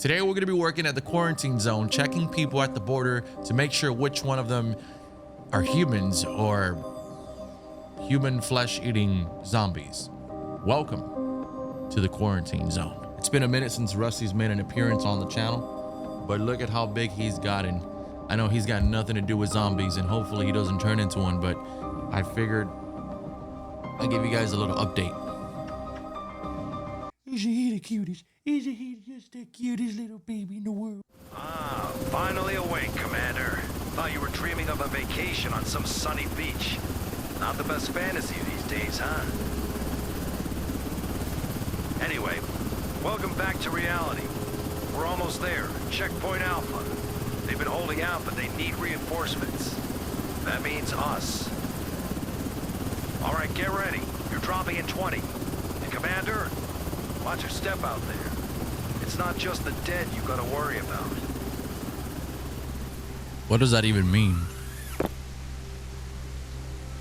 Today we're going to be working at the quarantine zone, checking people at the border to make sure which one of them are humans or human flesh-eating zombies. Welcome to the quarantine zone. It's been a minute since Rusty's made an appearance on the channel, but look at how big he's gotten. I know he's got nothing to do with zombies, and hopefully he doesn't turn into one, but I figured I'd give you guys a little update. Isn't he the cutest? Isn't he just the cutest little baby in the world? Ah, finally awake, Commander. Thought you were dreaming of a vacation on some sunny beach. Not the best fantasy these days, huh? Anyway, welcome back to reality. We're almost there. Checkpoint Alpha. They've been holding out, but they need reinforcements. That means us. All right, get ready. You're dropping in 20. And Commander, watch your step out there. It's not just the dead you gotta worry about. What does that even mean?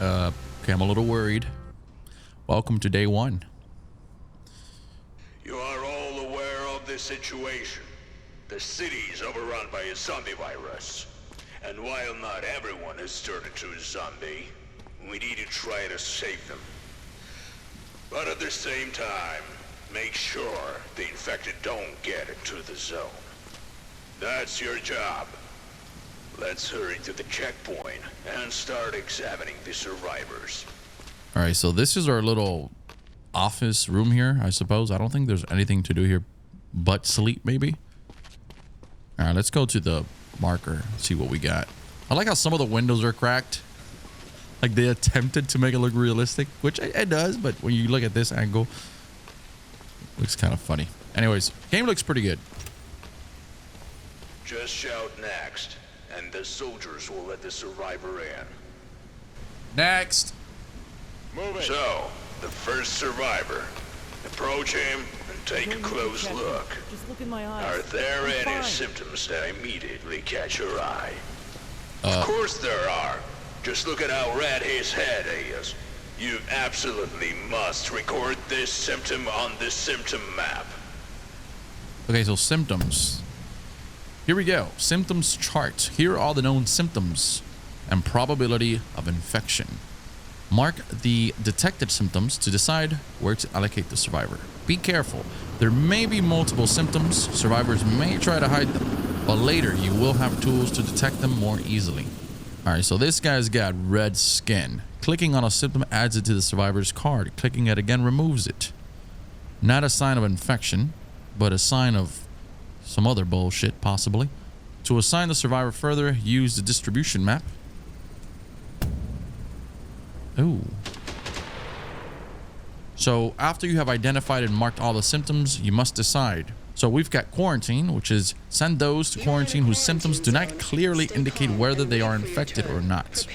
Okay, I'm a little worried. Welcome to day one. You are all aware of this situation. The city is overrun by a zombie virus. And while not everyone has turned into a zombie, we need to try to save them. But at the same time, make sure the infected don't get into the zone. That's your job. Let's hurry to the checkpoint and start examining the survivors. All right, so this is our little office room here, I suppose. I don't think there's anything to do here but sleep, maybe. All right, let's go to the marker, see what we got. I like how some of the windows are cracked. Like they attempted to make it look realistic, which it does, but when you look at this angle, it looks kind of funny. Anyways, game looks pretty good. Just shout next, and the soldiers will let the survivor in. Next. Move it. So, the first survivor. Approach him and take a close look. Just look in my eyes. Are there I'm any fine. symptoms that immediately catch your eye? Of course there are. Just look at how red his head is. You absolutely must record this symptom on the symptom map. Okay, so symptoms. Here we go. Symptoms chart. Here are all the known symptoms and probability of infection. Mark the detected symptoms to decide where to allocate the survivor. Be careful. There may be multiple symptoms. Survivors may try to hide them, but later you will have tools to detect them more easily. All right, so this guy's got red skin. Clicking on a symptom adds it to the survivor's card. Clicking it again removes it. Not a sign of infection, but a sign of some other bullshit, possibly. To assign the survivor further, use the distribution map. Ooh. So after you have identified and marked all the symptoms, you must decide. So we've got quarantine, which is send those to quarantine whose symptoms do not clearly indicate whether they are infected or not.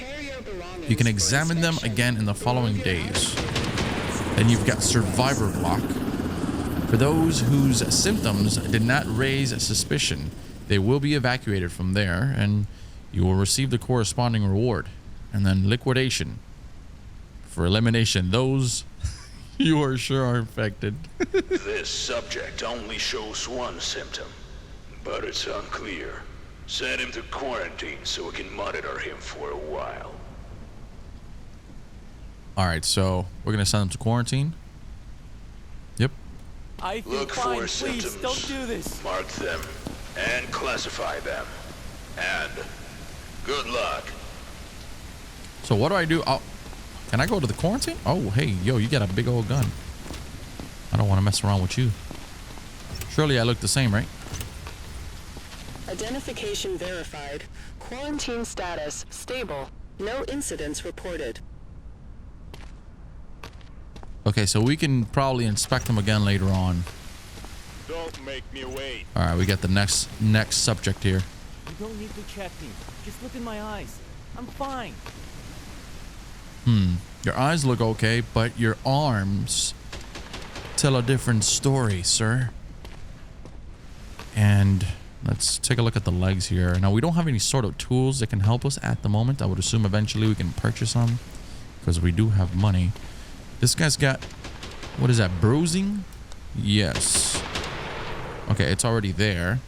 You can examine them again in the following days. Then you've got survivor block. For those whose symptoms did not raise suspicion, they will be evacuated from there and you will receive the corresponding reward. And then liquidation. For elimination, those you are sure are infected. This subject only shows one symptom, but it's unclear. Send him to quarantine so we can monitor him for a while. All right, so we're going to send them to quarantine. Yep. I feel Look fine. for Please, symptoms, don't do this. mark them, and classify them. And good luck. So what do I do? Oh, can I go to the quarantine? Oh, hey, yo, you got a big old gun. I don't want to mess around with you. Surely I look the same, right? Identification verified. Quarantine status stable. No incidents reported. Okay, so we can probably inspect them again later on. Don't make me wait. All right, we got the next subject here. You don't need to check me. Just look in my eyes. I'm fine. Your eyes look okay, but your arms tell a different story, sir. And let's take a look at the legs here. Now, we don't have any sort of tools that can help us at the moment. I would assume eventually we can purchase them because we do have money. This guy's got, what is that, bruising? Yes. Okay, it's already there.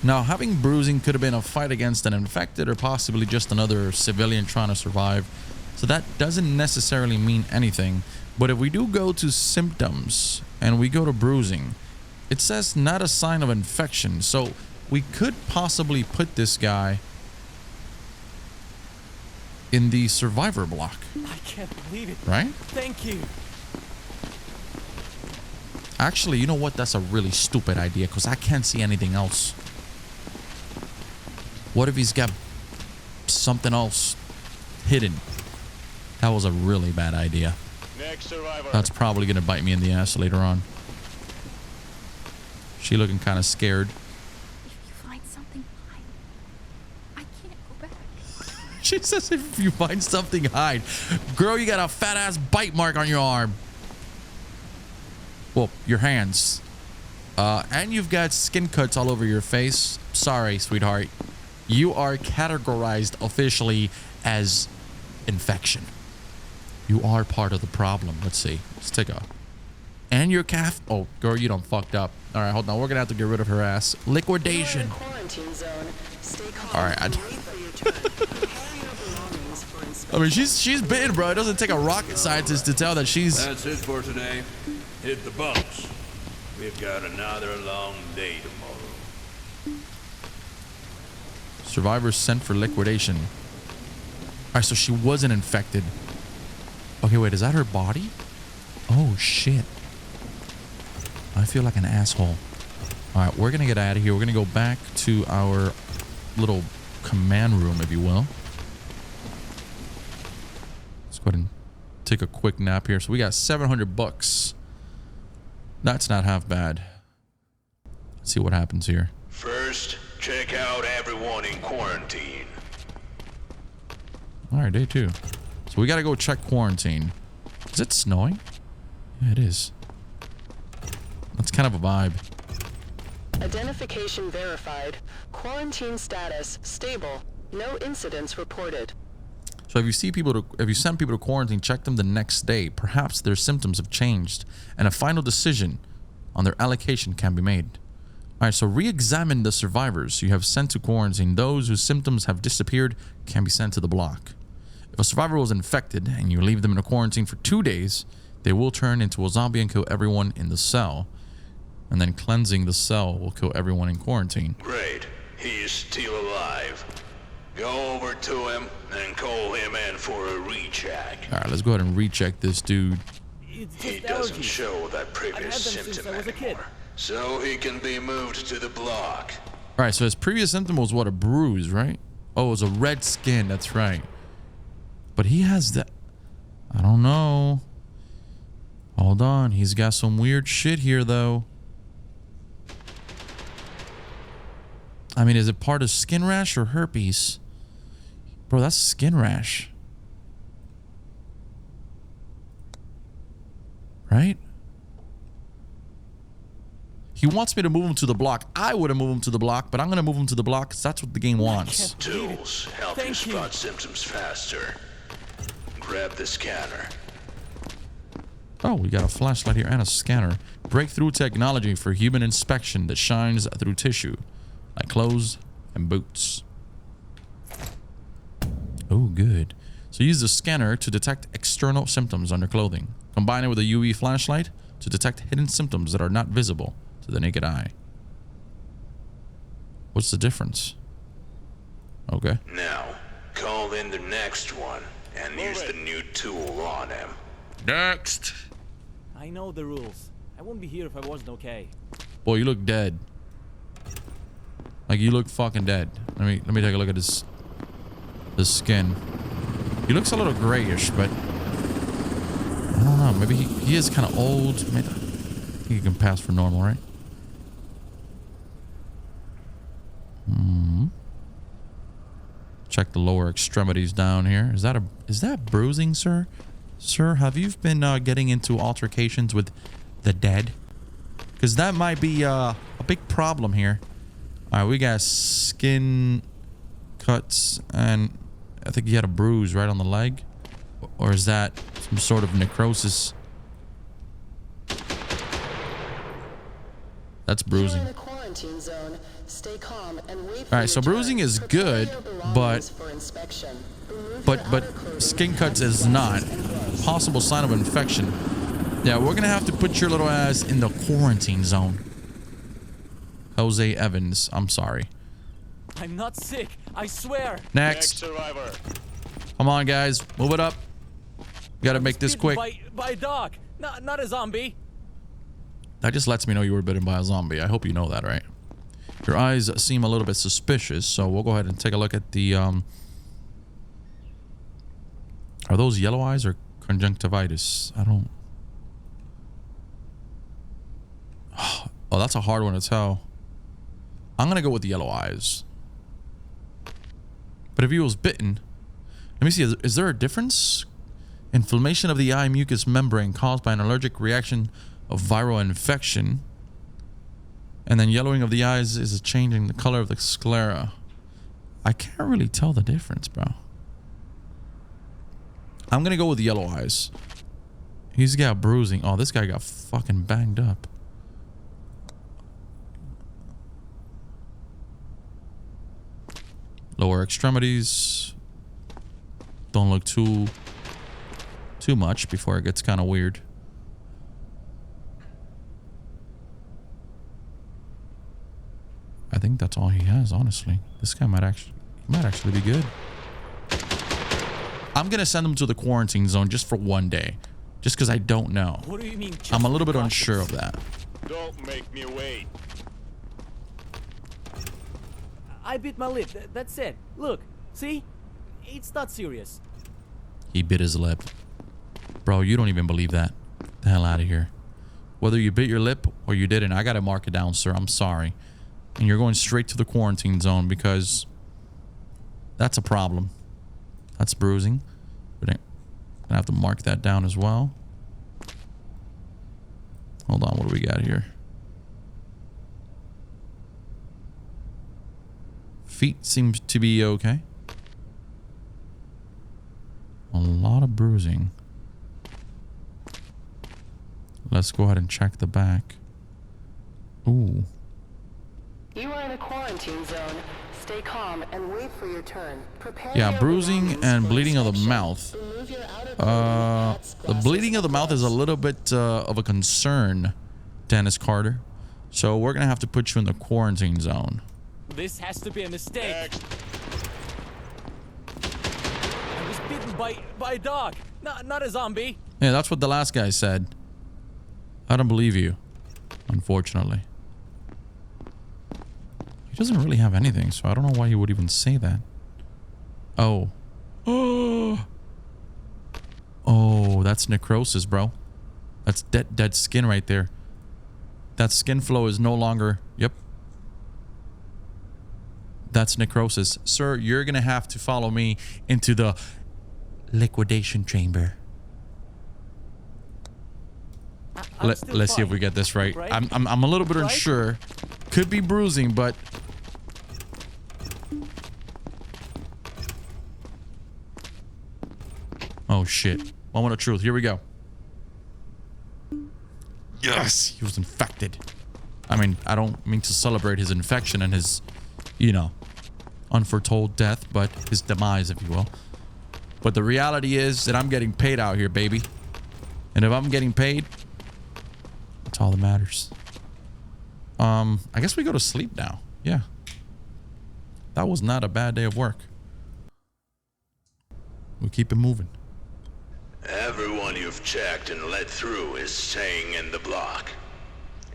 Now, having bruising could have been a fight against an infected or possibly just another civilian trying to survive. So that doesn't necessarily mean anything. But if we do go to symptoms and we go to bruising, it says not a sign of infection. So we could possibly put this guy in the survivor block. I can't believe it. Right? Thank you. Actually, you know what? That's a really stupid idea because I can't see anything else. What if he's got something else hidden? That was a really bad idea. Next survivor. That's probably going to bite me in the ass later on. She looking kind of scared. If you find something, I can't go back. She says if you find something, hide. Girl, you got a fat ass bite mark on your arm. Well, your hands. And you've got skin cuts all over your face. Sorry, sweetheart. You are categorized officially as infection. You are part of the problem. Let's see. Let's take a... And your calf... Oh, girl, you done fucked up. All right, hold on. We're going to have to get rid of her ass. Liquidation. Quarantine zone. Stay calm. All right. Wait for your turn. Carry your belongings for inspection. I mean, she's bitten, bro. It doesn't take a rocket scientist to tell that she's... That's it for today. Hit the bumps. We've got another long day tomorrow. Survivors sent for liquidation. All right, so she wasn't infected. Okay, wait, is that her body? Oh, shit. I feel like an asshole. All right, we're going to get out of here. We're going to go back to our little command room, if you will. Let's go ahead and take a quick nap here. So we got 700 bucks. That's not half bad. Let's see what happens here. First, check out everyone in quarantine. All right, day 2. So we got to go check quarantine. Is it snowing? Yeah, it is. That's kind of a vibe. Identification verified. Quarantine status stable. No incidents reported. So if you send people to quarantine, check them the next day. Perhaps their symptoms have changed and a final decision on their allocation can be made. All right, so re-examine the survivors you have sent to quarantine. Those whose symptoms have disappeared can be sent to the block. If a survivor was infected and you leave them in a quarantine for 2 days, they will turn into a zombie and kill everyone in the cell. And then cleansing the cell will kill everyone in quarantine. Great. He is still alive. Go over to him and call him in for a recheck. All right, let's go ahead and recheck this dude. It's He just doesn't allergies. show that I've previous had them since symptom I was a kid. anymore. So he can be moved to the block. All right, so his previous symptom was what? A bruise, right? Oh, it was a red skin. That's right. But he has that. I don't know. Hold on. He's got some weird shit here, though. I mean, is it part of skin rash or herpes? Bro, that's skin rash. Right? He wants me to move him to the block. I would have moved him to the block, but I'm going to move him to the block because that's what the game wants. Tools help you Thank you. spot symptoms faster. Grab the scanner. Oh, we got a flashlight here and a scanner. Breakthrough technology for human inspection that shines through tissue, like clothes and boots. Oh, good. So use the scanner to detect external symptoms under clothing. Combine it with a UV flashlight to detect hidden symptoms that are not visible to the naked eye. What's the difference? Okay. Now, call in the next one and use the new tool on him. Next. I know the rules. I wouldn't be here if I wasn't okay. Boy, you look dead. Like you look fucking dead. Let me take a look at his skin. He looks a little grayish, but I don't know. Maybe he is kind of old. Maybe, I think he can pass for normal, right? Check the lower extremities down here. Is that bruising, sir? Sir, have you been getting into altercations with the dead? Because that might be a big problem here. All right, we got skin cuts, and I think he had a bruise right on the leg. Or is that some sort of necrosis? That's bruising. You're in a quarantine zone. Stay calm and wait for All right, so your turn. bruising is Prepare good, your belongings but for inspection. Remove but your but outer clothing, skin cuts hats, is not. glasses, and gloves. Possible sign of infection. Yeah, we're gonna have to put your little ass in the quarantine zone. Jose Evans, I'm sorry. I'm not sick, I swear. Next. survivor. Come on, guys, move it up. Gotta make this Bitten quick. by a dog, not a zombie. That just lets me know you were bitten by a zombie. I hope you know that, right? Your eyes seem a little bit suspicious, so we'll go ahead and take a look at the, Are those yellow eyes or conjunctivitis? I don't... Oh, that's a hard one to tell. I'm gonna go with the yellow eyes. But if he was bitten... Let me see, is there a difference? Inflammation of the eye mucous membrane caused by an allergic reaction of viral infection. And then yellowing of the eyes is a change in the color of the sclera. I can't really tell the difference, bro. I'm gonna go with the yellow eyes. He's got bruising. Oh, this guy got fucking banged up. Lower extremities. Don't look too much before it gets kind of weird. I think that's all he has, honestly. This guy might actually be good. I'm gonna send him to the quarantine zone just for one day, just because I don't know. What do you mean? I'm a little bit unsure of that. Don't make me wait. I bit my lip. That's it. Look, see? It's not serious. He bit his lip. Bro, you don't even believe that. Get the hell out of here. Whether you bit your lip or you didn't, I gotta mark it down, sir. I'm sorry. And you're going straight to the quarantine zone because that's a problem. That's bruising. But I'm gonna have to mark that down as well. Hold on, what do we got here? Feet seems to be okay. A lot of bruising. Let's go ahead and check the back. Ooh. You are in a quarantine zone. Stay calm and wait for your turn. Prepare Yeah, your bruising belongings and for bleeding of the inspection. mouth. Remove your outer clothing, hats, The glasses, bleeding of the and mouth is a gloves. little bit of a concern, Dennis Carter. So we're gonna have to put you in the quarantine zone. This has to be a mistake. I was bitten by a dog, not a zombie. Yeah, that's what the last guy said. I don't believe you, unfortunately. He doesn't really have anything, so I don't know why he would even say that. Oh. Oh, that's necrosis, bro. That's dead skin right there. That skin flow is no longer... Yep. That's necrosis. Sir, you're going to have to follow me into the liquidation chamber. Let's see if we get this right. Right? I'm a little bit Right? unsure. Could be bruising, but... Oh, shit. Moment of truth. Here we go. Yes! He was infected. I mean, I don't mean to celebrate his infection and his, you know, unforetold death, but his demise, if you will. But the reality is that I'm getting paid out here, baby. And if I'm getting paid, that's all that matters. I guess we go to sleep now. Yeah. That was not a bad day of work. We keep it moving. Everyone you've checked and let through is staying in the block.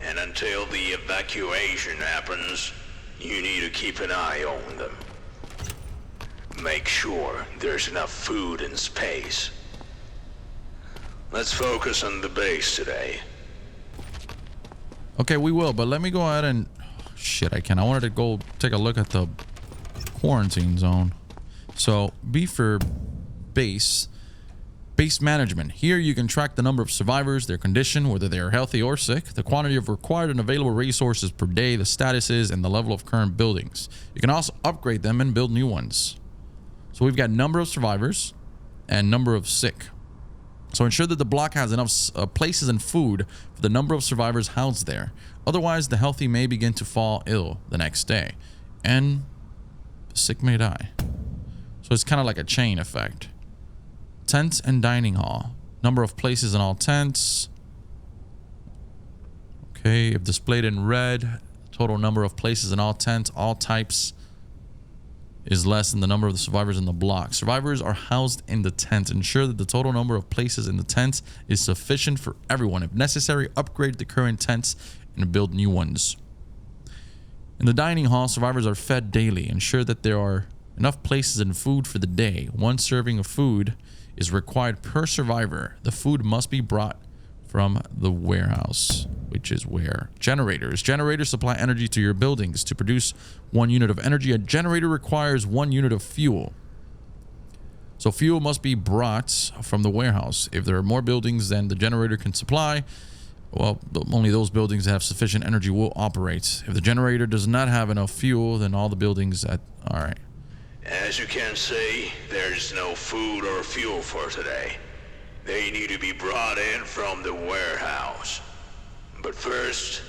And until the evacuation happens, you need to keep an eye on them. Make sure there's enough food and space. Let's focus on the base today. Okay, we will, but let me go ahead and... Shit, I can't. I wanted to go take a look at the quarantine zone. So, B for base. Base management. Here you can track the number of survivors, their condition, whether they are healthy or sick, the quantity of required and available resources per day, the statuses, and the level of current buildings. You can also upgrade them and build new ones. So we've got number of survivors and number of sick. So ensure that the block has enough places and food for the number of survivors housed there. Otherwise, the healthy may begin to fall ill the next day, and the sick may die. So it's kind of like a chain effect. Tents and dining hall. Number of places in all tents. Okay, if displayed in red, total number of places in all tents, all types, is less than the number of the survivors in the block. Survivors are housed in the tent. Ensure that the total number of places in the tent is sufficient for everyone. If necessary, upgrade the current tents and build new ones. In the dining hall, survivors are fed daily. Ensure that there are enough places and food for the day. 1 serving of food is required per survivor. The food must be brought from the warehouse, which is where? Generators. Generators supply energy to your buildings. To produce 1 unit of energy, a generator requires 1 unit of fuel. So fuel must be brought from the warehouse. If there are more buildings than the generator can supply, well, only those buildings that have sufficient energy will operate. If the generator does not have enough fuel, then all the buildings at... All right. As you can see, there's no food or fuel for today. They need to be brought in from the warehouse. But first,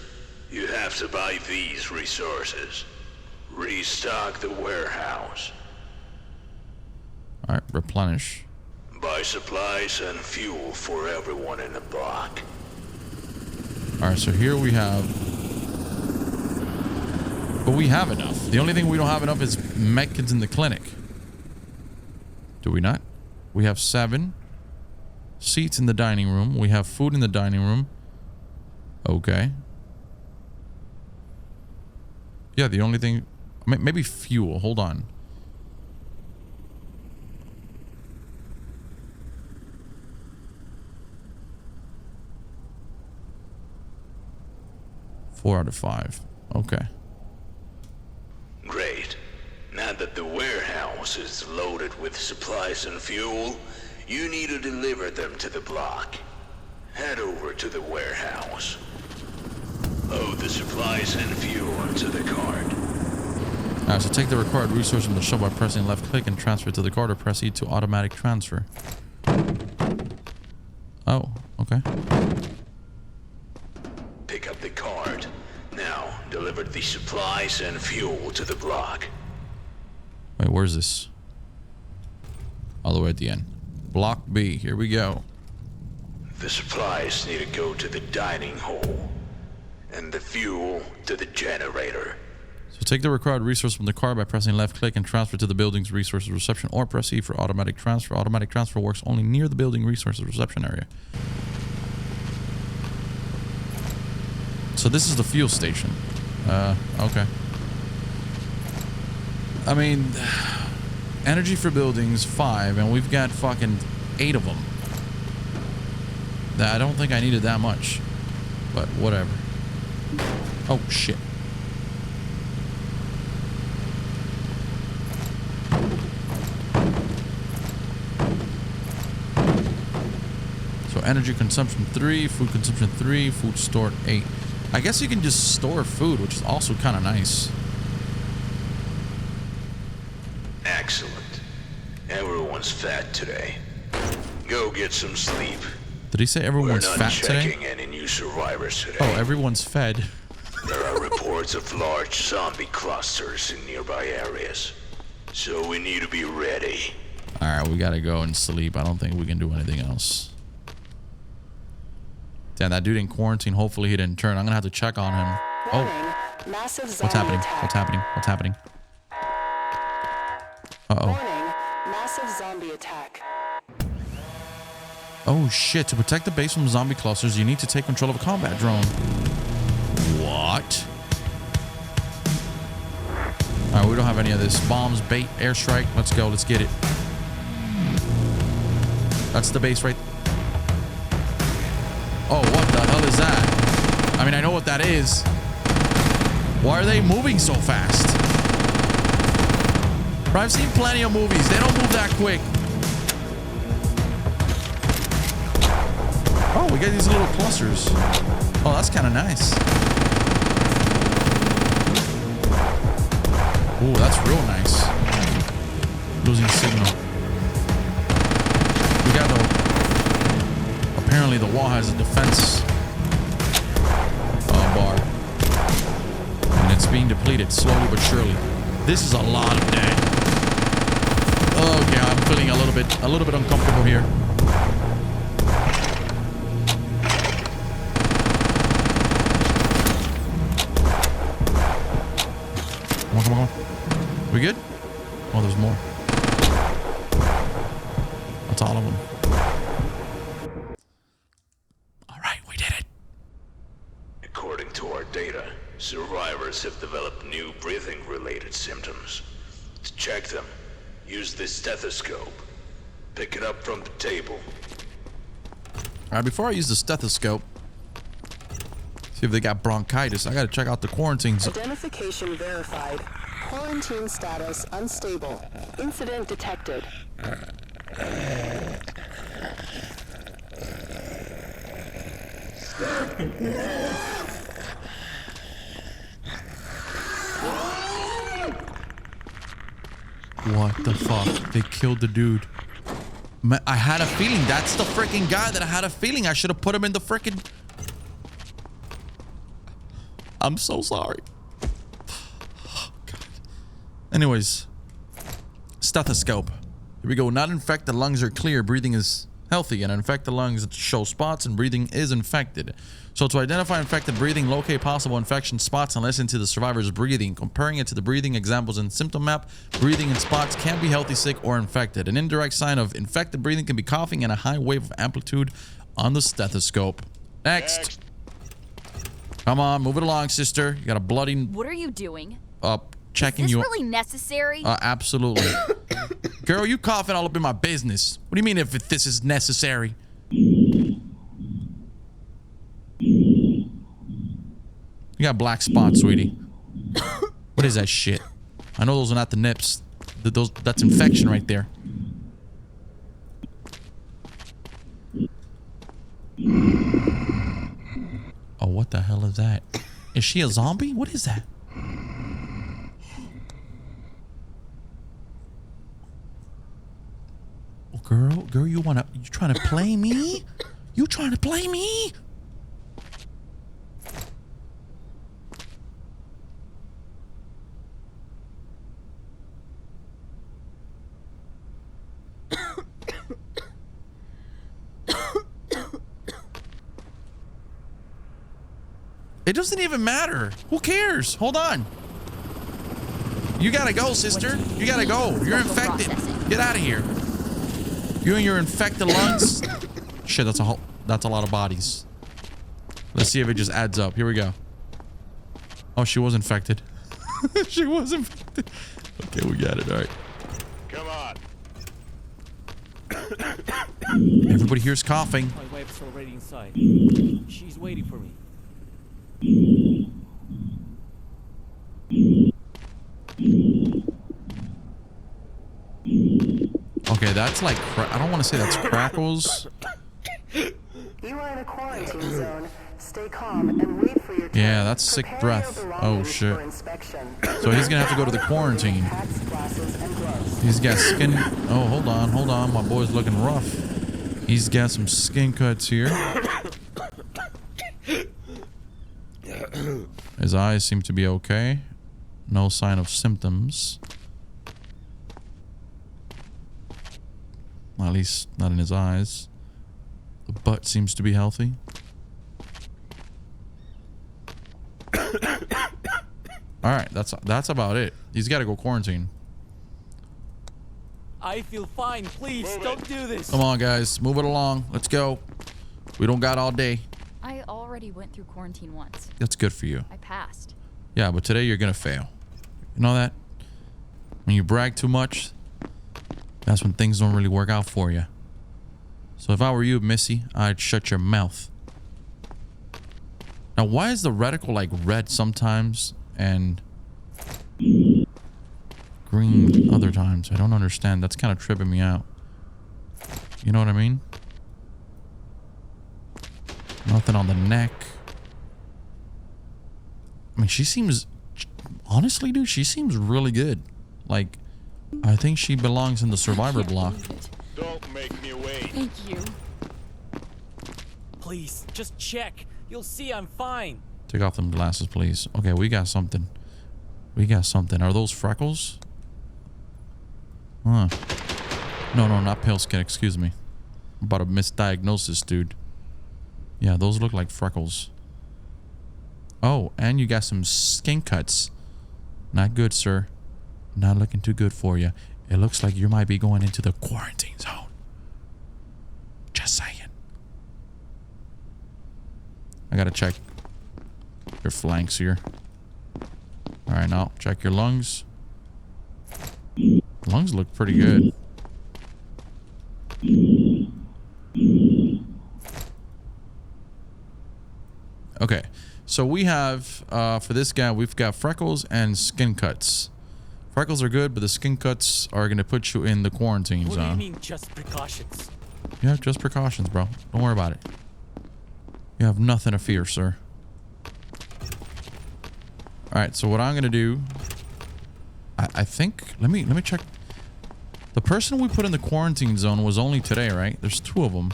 you have to buy these resources. Restock the warehouse. Alright, replenish. Buy supplies and fuel for everyone in the block. Alright, so here we have... But we have enough. The only thing we don't have enough is medkits in the clinic. Do we not? We have 7 seats in the dining room. We have food in the dining room. Okay. Yeah, the only thing... Maybe fuel. Hold on. Four out of 5. Okay. Great. Now that the warehouse is loaded with supplies and fuel, you need to deliver them to the block. Head over to the warehouse. Load the supplies and fuel onto the cart. Alright, so take the required resource from the shop by pressing left click and transfer to the cart, or press E to automatic transfer. Oh, okay. Pick up the cart. Now, deliver the supplies and fuel to the block. Wait, where's this? All the way at the end. Block B, here we go. The supplies need to go to the dining hall, and the fuel to the generator. So take the required resource from the cart by pressing left click and transfer to the building's resources reception, or press E for automatic transfer. Automatic transfer works only near the building resources reception area. So this is the fuel station. Okay. I mean, energy for buildings 5, and we've got fucking 8 of them. I don't think I needed that much, but whatever. Oh shit. So energy consumption 3, food consumption 3, food stored 8. I guess you can just store food, which is also kind of nice. Excellent. Everyone's fat today. Go get some sleep. Did he say everyone's We're fat not today? checking any new survivors today. Oh, everyone's fed. There are reports of large zombie clusters in nearby areas, so we need to be ready. Alright, we gotta go and sleep. I don't think we can do anything else. Damn, that dude in quarantine, hopefully he didn't turn. I'm gonna have to check on him. Oh, Massive what's zombie happening? attack. What's happening? What's happening? Uh-oh. Warning, massive zombie attack. Oh shit, to protect the base from zombie clusters, you need to take control of a combat drone. What? Alright, we don't have any of this. Bombs, bait, airstrike. Let's go, let's get it. That's the base right. Oh, what the hell is that? I mean, I know what that is. Why are they moving so fast? Bro, I've seen plenty of movies. They don't move that quick. Oh, we got these little clusters. Oh, that's kind of nice. Oh, that's real nice. Losing signal. We got the... Apparently the wall has a defense bar. And it's being depleted slowly but surely. This is a lot of dead. Okay, I'm feeling a little bit uncomfortable here. Come on. We good? Oh, there's more. That's all of them. All right, we did it. According to our data, survivors have developed new breathing-related symptoms. To check them, use this stethoscope. Pick it up from the table. All right, before I use the stethoscope, see if they got bronchitis. I gotta check out the quarantine zone. Identification verified. Quarantine status unstable. Incident detected. What the fuck? They killed the dude. I had a feeling that's the freaking guy that I had a feeling I should have put him in the freaking... I'm so sorry. God. Anyways, stethoscope. Here we go. Not infected lungs are clear. Breathing is healthy. And infected lungs show spots and breathing is infected. So to identify infected breathing, locate possible infection spots and listen to the survivor's breathing. Comparing it to the breathing examples in symptom map, breathing in spots can be healthy, sick, or infected. An indirect sign of infected breathing can be coughing and a high wave of amplitude on the stethoscope. Next. Come on, move it along, sister. You got a bloody... What are you doing? Checking Is you... this really necessary? Absolutely. Girl, you coughing all up in my business. What do you mean if this is necessary? You got black spots, sweetie. What is that shit? I know those are not the nips. That's infection right there. Oh, what the hell is that? Is she a zombie? What is that? Oh, girl, you trying to play me? You trying to play me? It doesn't even matter. Who cares? Hold on. You gotta go, sister. You gotta go. You're infected. Get out of here. You and your infected lungs. Shit, that's a lot of bodies. Let's see if it just adds up. Here we go. Oh, she was infected. She was infected. Okay, we got it. All right. Come on. Everybody here's coughing. My wife's already inside. She's waiting for me. Okay, that's like I don't want to say that's crackles. You are in a quarantine zone. Stay calm and wait for your turn. Yeah, that's sick Prepare breath. your Oh belongings shit. for inspection. So he's gonna have to go to the quarantine. Hats, glasses, and gloves. He's got skin. Oh, hold on. My boy's looking rough. He's got some skin cuts here. His eyes seem to be okay. No sign of symptoms. At least not in his eyes. The butt seems to be healthy. All right, that's about it. He's got to go quarantine. I feel fine. Please, don't do this. Come on, guys. Move it along. Let's go. We don't got all day. I already went through quarantine once. That's good for you. I passed. Yeah, but today you're going to fail. You know that? When you brag too much, that's when things don't really work out for you. So if I were you, Missy, I'd shut your mouth. Now, why is the reticle like red sometimes and green other times? I don't understand. That's kind of tripping me out. You know what I mean? Nothing on the neck. I mean, she seems... Honestly, dude, she seems really good. Like, I think she belongs in the survivor block. Don't make me wait. Thank you. Please, just check. You'll see I'm fine. Take off them glasses, please. Okay, we got something. We got something. Are those freckles? Huh. No, not pale skin. Excuse me. I'm about to misdiagnose, dude. Yeah, those look like freckles. Oh, and you got some skin cuts. Not good, sir. Not looking too good for you. It looks like you might be going into the quarantine zone. Just saying. I gotta check your flanks here. Alright, now check your lungs. Lungs look pretty good. Okay, so we have, for this guy, we've got freckles and skin cuts. Freckles are good, but the skin cuts are going to put you in the quarantine What zone. do you mean, just precautions? Yeah, just precautions, bro. Don't worry about it. You have nothing to fear, sir. Alright, so what I'm going to do... I think... Let me check. The person we put in the quarantine zone was only today, right? There's 2 of them.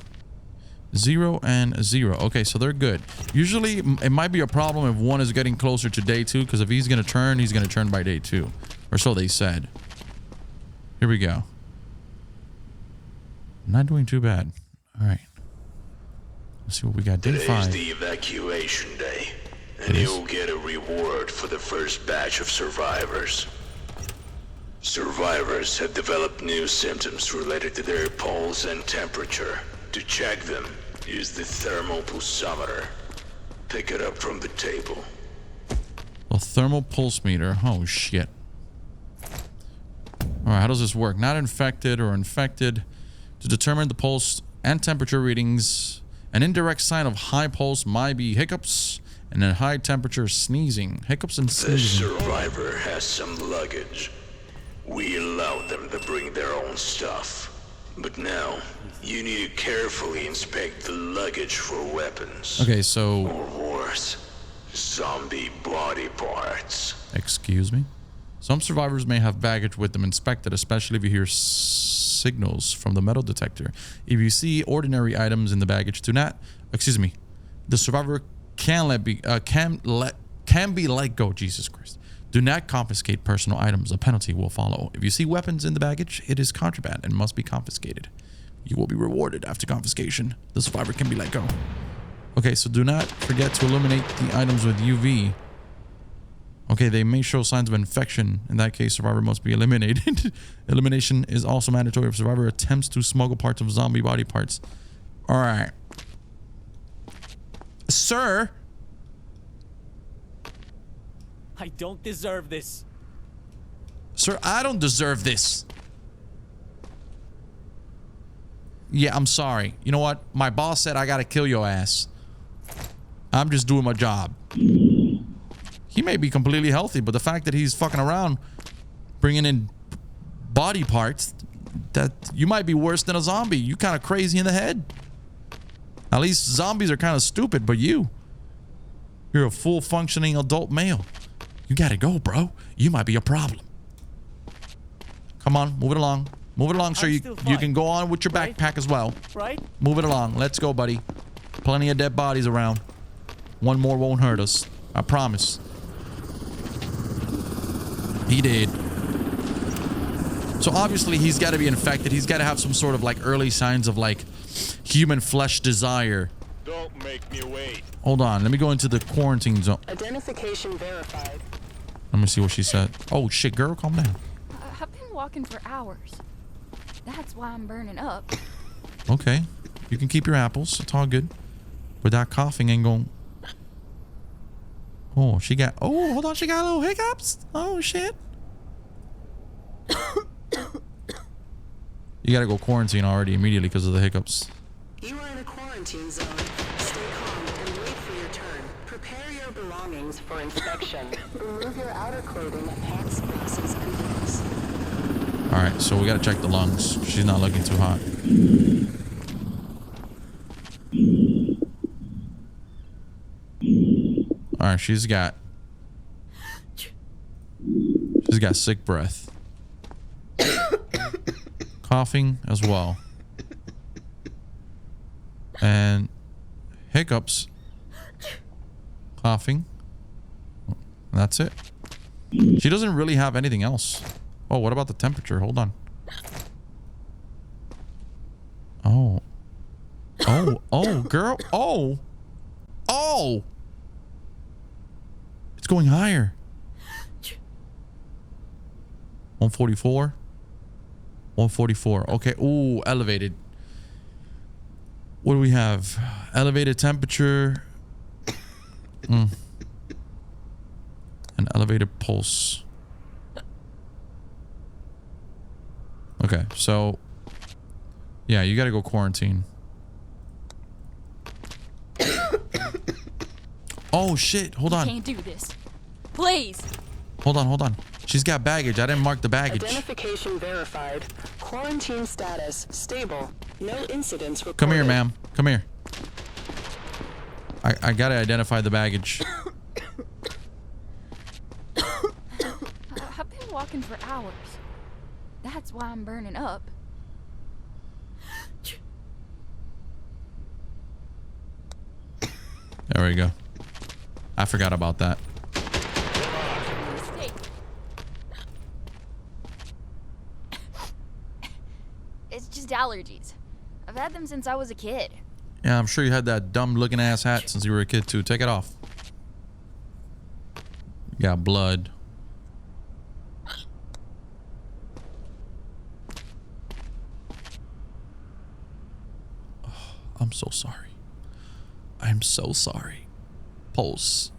0 and 0. Okay, so they're good. Usually, it might be a problem if one is getting closer to day 2, because if he's going to turn by day 2. Or so they said. Here we go. Not doing too bad. All right. Let's see what we got. Day Today's 5. the evacuation day, and you'll get a reward for the first batch of survivors. Survivors have developed new symptoms related to their pulse and temperature. To check them, use the thermal pulsometer. Pick it up from the table. A thermal pulse meter. Oh, shit. All right, how does this work? Not infected or infected. To determine the pulse and temperature readings, an indirect sign of high pulse might be hiccups, and a high temperature sneezing. Hiccups and The sneezing. survivor has some luggage. We allow them to bring their own stuff. But now, you need to carefully inspect the luggage for weapons. Okay, so... Or worse, zombie body parts. Excuse me? Some survivors may have baggage with them inspected, especially if you hear signals from the metal detector. If you see ordinary items in the baggage, do not... Excuse me. The survivor can be let go. Jesus Christ. Do not confiscate personal items. A penalty will follow. If you see weapons in the baggage, it is contraband and must be confiscated. You will be rewarded after confiscation. The survivor can be let go. Okay, so do not forget to illuminate the items with UV. Okay, they may show signs of infection. In that case, survivor must be eliminated. Elimination is also mandatory if survivor attempts to smuggle parts of zombie body parts. All right. Sir... I don't deserve this. Sir, I don't deserve this. Yeah, I'm sorry. You know what? My boss said I gotta kill your ass. I'm just doing my job. He may be completely healthy, but the fact that he's fucking around bringing in body parts, that you might be worse than a zombie. You kind of crazy in the head. At least zombies are kind of stupid, but you're a full functioning adult male. You gotta go, bro. You might be a problem. Come on, move it along. Move it along, sir. You can go on with your backpack as well. Right? Move it along. Let's go, buddy. Plenty of dead bodies around. One more won't hurt us. I promise. He did. So obviously he's got to be infected. He's got to have some sort of like early signs of like human flesh desire. Don't make me wait. Hold on. Let me go into the quarantine zone. Identification verified. Let me see what she said. Oh, shit, girl. Calm down. I've been walking for hours. That's why I'm burning up. Okay. You can keep your apples. It's all good. But that coughing ain't going... Oh, she got... Oh, hold on. She got little hiccups. Oh, shit. You gotta go quarantine already immediately because of the hiccups. You are in a quarantine zone. Stay calm and wait for your turn. Prepare your belongings for inspection. Remove your outer clothing, hats, glasses, and boots. Alright, so we gotta check the lungs. She's not looking too hot. Alright, she's got sick breath. Coughing as well. And hiccups, coughing. That's it. She doesn't really have anything else. Oh, what about the temperature? Hold on. Oh. Oh, girl. Oh. It's going higher. 144. 144. Okay. Ooh, elevated. What do we have? Elevated temperature. An elevated pulse. Okay, so yeah, you gotta go quarantine. Oh shit, hold on. Can't do this. Please. Hold on. She's got baggage. I didn't mark the baggage. Identification verified. Quarantine status stable. No incidents reported. Come here, ma'am. Come here. I gotta identify the baggage. I've been walking for hours. That's why I'm burning up. There we go. I forgot about that. Mistake. It's just allergies. I've had them since I was a kid. Yeah, I'm sure you had that dumb looking ass hat since you were a kid too. Take it off. You got blood. Oh, I'm so sorry. I'm so sorry. Pulse.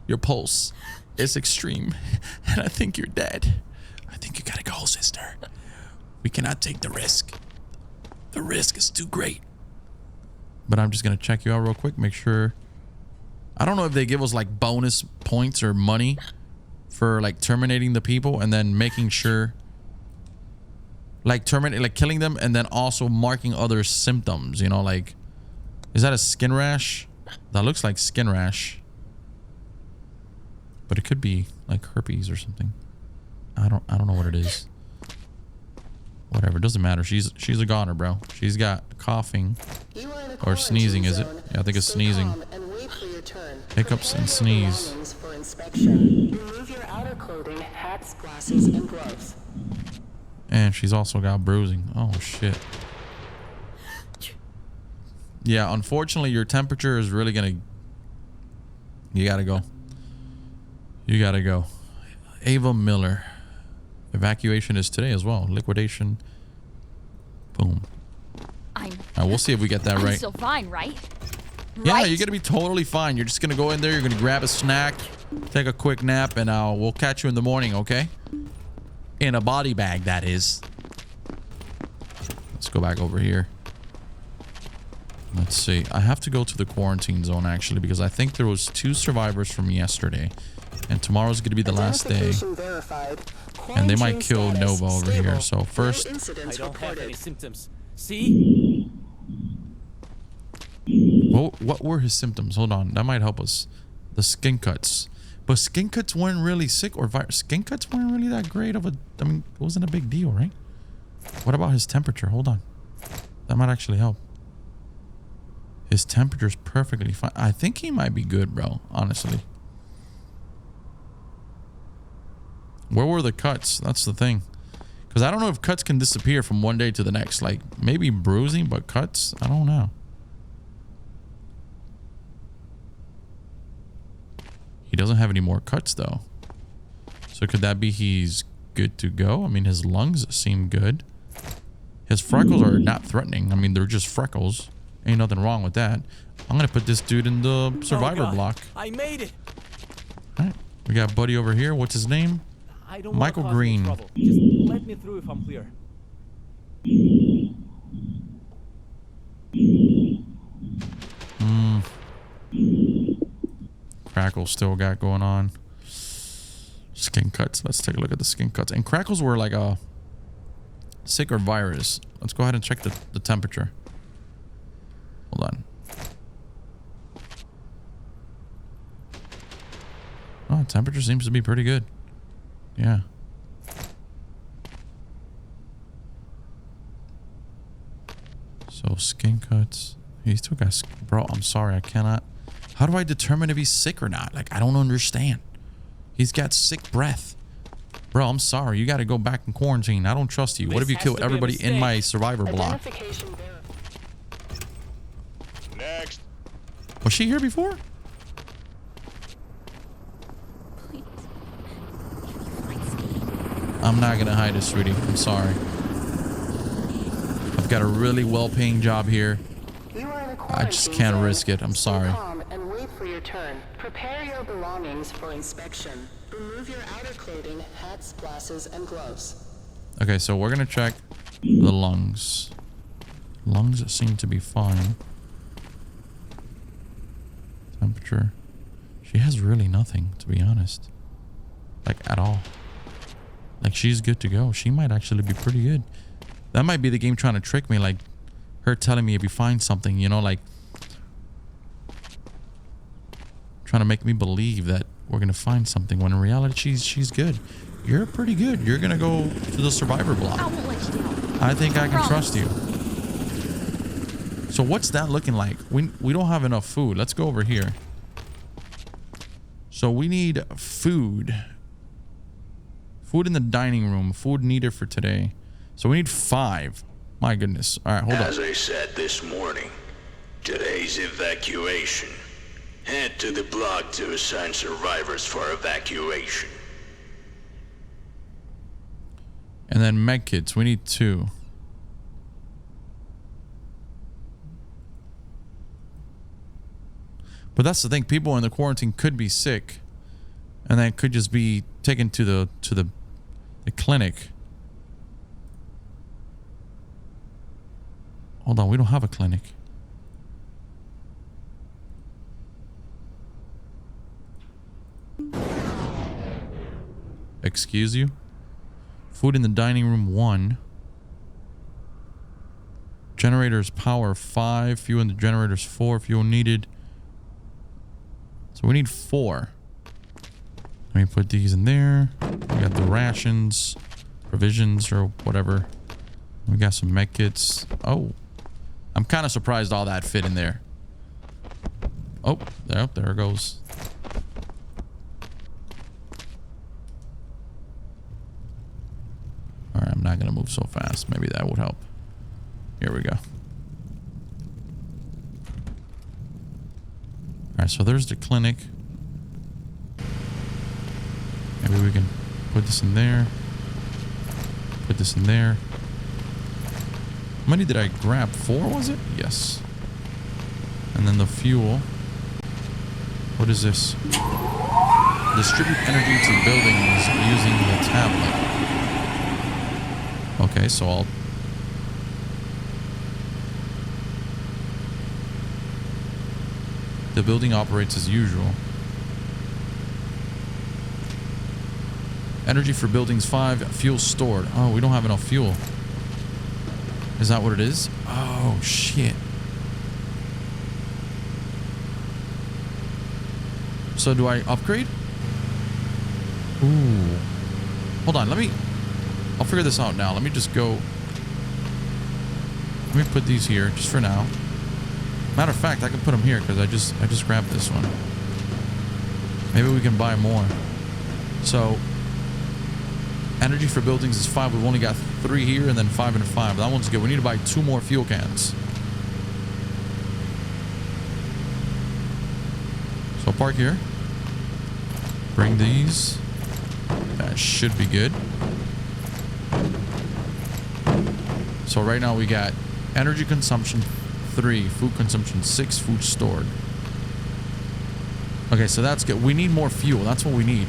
Your pulse is extreme. And I think you're dead. I think you gotta go, sister. We cannot take the risk. The risk is too great. But I'm just gonna check you out real quick, make sure. I don't know if they give us like bonus points or money for like terminating the people and then making sure like killing them and then also marking other symptoms, you know, like is that a skin rash? That looks like skin rash. But it could be like herpes or something. I don't know what it is. Whatever, doesn't matter. She's a goner, bro. She's got coughing or sneezing, is it? Yeah, I think it's sneezing. Hiccups and sneeze. Remove your outer clothing, hats, glasses, and gloves. And she's also got bruising. Oh shit. Yeah, unfortunately your temperature is really gonna. You gotta go. You gotta go. Ava Miller. Evacuation is today as well. Liquidation. Boom. We'll see if we get that right. I'm still fine, right? Yeah, Right? you're gonna be totally fine. You're just gonna go in there. You're gonna grab a snack, take a quick nap, and we'll catch you in the morning. Okay? In a body bag, that is. Let's go back over here. Let's see. I have to go to the quarantine zone actually because I think there was 2 survivors from yesterday, and tomorrow's gonna be the last day. And they might kill Nova over here. So first, I don't have any symptoms. See? what were his symptoms? Hold on, that might help us. The skin cuts, but skin cuts weren't really sick or skin cuts weren't really that great of a. I mean, it wasn't a big deal, right? What about his temperature? Hold on, that might actually help. His temperature's perfectly fine. I think he might be good, bro. Honestly. Where were the cuts? That's the thing. Because I don't know if cuts can disappear from one day to the next. Like, maybe bruising, but cuts? I don't know. He doesn't have any more cuts, though. So could that be he's good to go? I mean, his lungs seem good. His freckles are not threatening. I mean, they're just freckles. Ain't nothing wrong with that. I'm going to put this dude in the survivor block. I made it. All right. We got Buddy over here. What's his name? I don't Michael want to cause any Green. trouble. Just let me through if I'm clear. Crackle still got going on. Skin cuts. Let's take a look at the skin cuts. And crackles were like a sick or virus. Let's go ahead and check the temperature. Hold on. Oh, temperature seems to be pretty good. Yeah. So skin cuts. He still got... Bro, I'm sorry. I cannot... How do I determine if he's sick or not? Like, I don't understand. He's got sick breath. Bro, I'm sorry. You got to go back in quarantine. I don't trust you. What if you kill everybody in my survivor block? Next. Was she here before? Please. If you find Steve, I'm not going to hide it, sweetie. I'm sorry. I've got a really well-paying job here. I just can't risk it. I'm sorry. Calm and wait for your turn. Prepare your belongings for inspection. Remove your outer clothing, hats, glasses, and gloves. Okay, so we're going to check the lungs. Lungs seem to be fine. Temperature. She has really nothing, to be honest. Like, at all. Like, she's good to go. She might actually be pretty good. That might be the game trying to trick me, like her telling me if you find something, you know, like trying to make me believe that we're gonna find something when in reality she's good. You're pretty good. You're gonna go to the survivor block. I won't let you down. I think I can trust you. So what's that looking like? We don't have enough food. Let's go over here. So we need food. Food in the dining room. Food needed for today. So we need 5. My goodness. All right, hold on. As I said this morning, today's evacuation. Head to the block to assign survivors for evacuation. And then medkits. We need 2. But that's the thing. People in the quarantine could be sick, and then could just be taken to the clinic. Hold on, we don't have a clinic. Excuse you? Food in the dining room 1. Generators power 5. Fuel in the generators 4. Fuel needed. So we need 4. Let me put these in there. We got the rations, provisions, or whatever. We got some med kits. Oh, I'm kind of surprised all that fit in there. Oh, there it goes. All right, I'm not going to move so fast. Maybe that would help. Here we go. All right, so there's the clinic. Maybe we can put this in there. Put this in there. How many did I grab? 4, was it? Yes. And then the fuel. What is this? Distribute energy to buildings using the tablet. Okay, so I'll... The building operates as usual. Energy for buildings 5. Fuel stored. Oh, we don't have enough fuel. Is that what it is? Oh, shit. So do I upgrade? Ooh. Hold on, I'll figure this out now. Let me just go. Let me put these here just for now. Matter of fact, I can put them here because I just grabbed this one. Maybe we can buy more. So energy for buildings is 5. We've only got 3 here and then 5 and 5. That one's good. We need to buy 2 more fuel cans. So park here. Bring these. That should be good. So right now we got energy consumption 3, food consumption 6, food stored. Okay, so that's good. We need more fuel. That's what we need.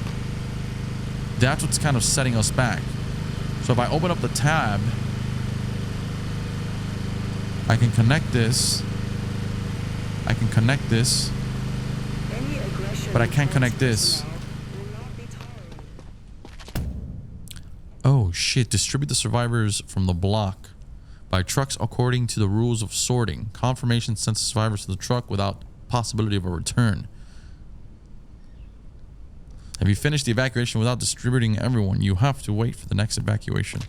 That's what's kind of setting us back. So if I open up the tab, I can connect this. I can connect this. But I can't connect this. Oh shit, distribute the survivors from the block by trucks according to the rules of sorting. Confirmation sends the survivors to the truck without possibility of a return. Have you finished the evacuation without distributing everyone? You have to wait for the next evacuation.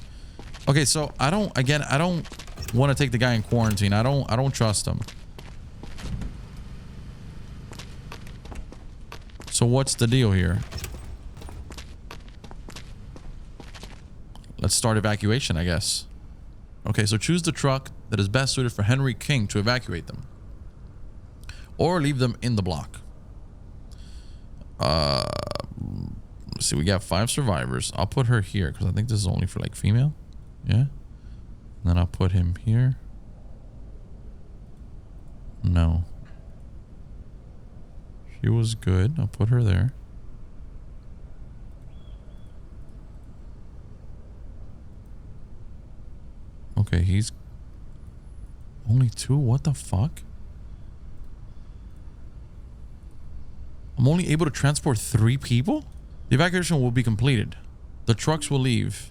Okay, so I don't want to take the guy in quarantine. I don't trust him. So what's the deal here? Let's start evacuation, I guess. Okay, so choose the truck that is best suited for Henry King to evacuate them. Or leave them in the block. Let's see, we got 5 survivors. I'll put her here because I think this is only for like female. Yeah. And then I'll put him here. No. She was good. I'll put her there. Okay, he's only 2. What the fuck? I'm only able to transport 3 people? The evacuation will be completed. The trucks will leave.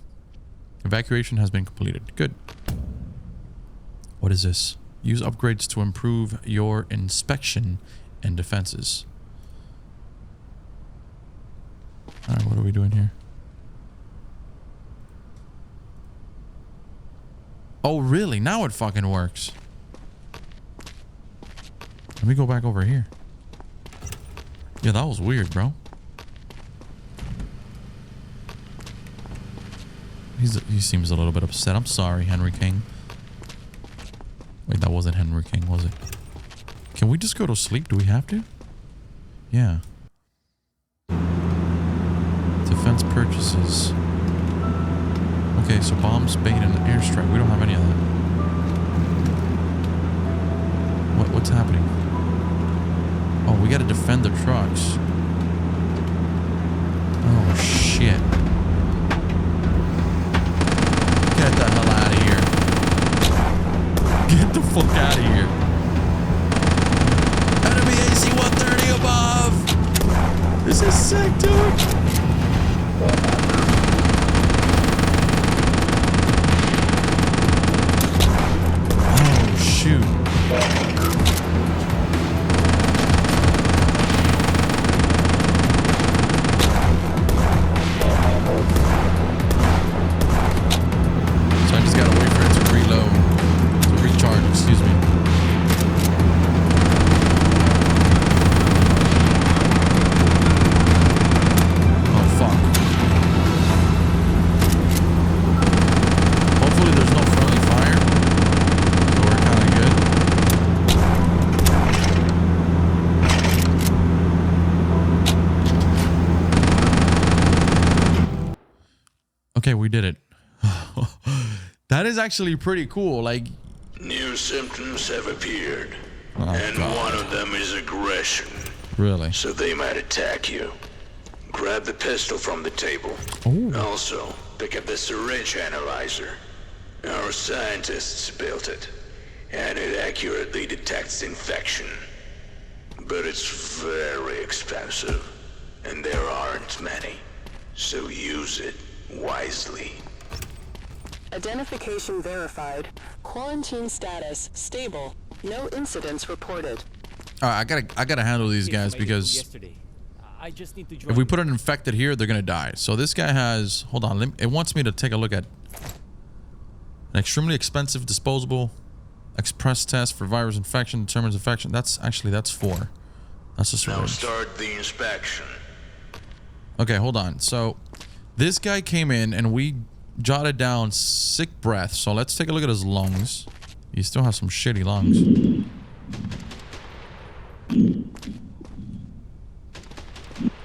Evacuation has been completed. Good. What is this? Use upgrades to improve your inspection and defenses. Alright, what are we doing here? Oh, really? Now it fucking works. Let me go back over here. Yeah, that was weird, bro. He seems a little bit upset. I'm sorry, Henry King. Wait, that wasn't Henry King, was it? Can we just go to sleep? Do we have to? Yeah. Defense purchases. Okay, so bombs, bait, and airstrike. We don't have any of that. What's happening? Oh, we gotta defend the trucks. Oh, shit. Get the hell out of here. Get the fuck out of here. Enemy AC-130 above. This is sick, dude. Oh, shoot. So I just gotta wait for it to reload. To recharge, excuse me. Oh, fuck. Hopefully there's no friendly fire. So we're kind of good. Okay, we did it. That is actually pretty cool. Like, New symptoms have appeared, oh, and God. one of them is aggression. Really? So they might attack you. Grab the pistol from the table. Oh. Also, pick up the syringe analyzer. Our scientists built it, and it accurately detects infection. But it's very expensive, and there aren't many. So use it wisely. Identification verified. Quarantine status stable. No incidents reported. All right, I gotta handle these guys because Yesterday. I just need to join if we put an infected here, they're gonna die. So this guy has. Hold on. It wants me to take a look at an extremely expensive disposable express test for virus infection determines infection. That's 4. That's a Now syringe. start the inspection. Okay, hold on. So this guy came in and we jotted down sick breath. So let's take a look at his lungs. He still has some shitty lungs.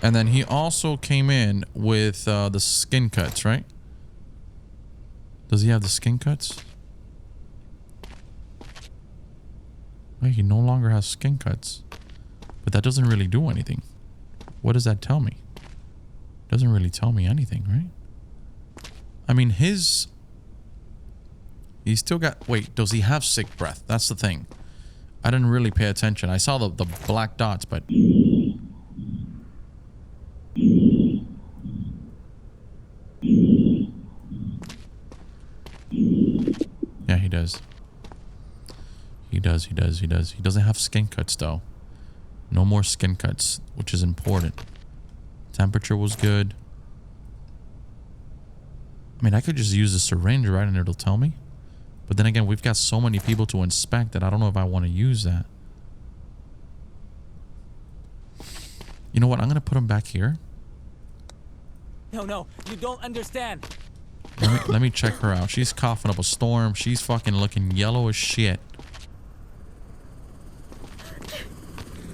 And then he also came in with the skin cuts, right? Does he have the skin cuts? Wait, he no longer has skin cuts. But that doesn't really do anything. What does that tell me? Doesn't really tell me anything, right? I mean, he's still got... Wait, does he have sick breath? That's the thing. I didn't really pay attention. I saw the black dots, but... Yeah, he does. He does. He doesn't have skin cuts, though. No more skin cuts, which is important. Temperature was good. I mean, I could just use a syringe, right, and it'll tell me. But then again, we've got so many people to inspect that I don't know if I want to use that. You know what? I'm gonna put him back here. No, you don't understand. Let me check her out. She's coughing up a storm. She's fucking looking yellow as shit.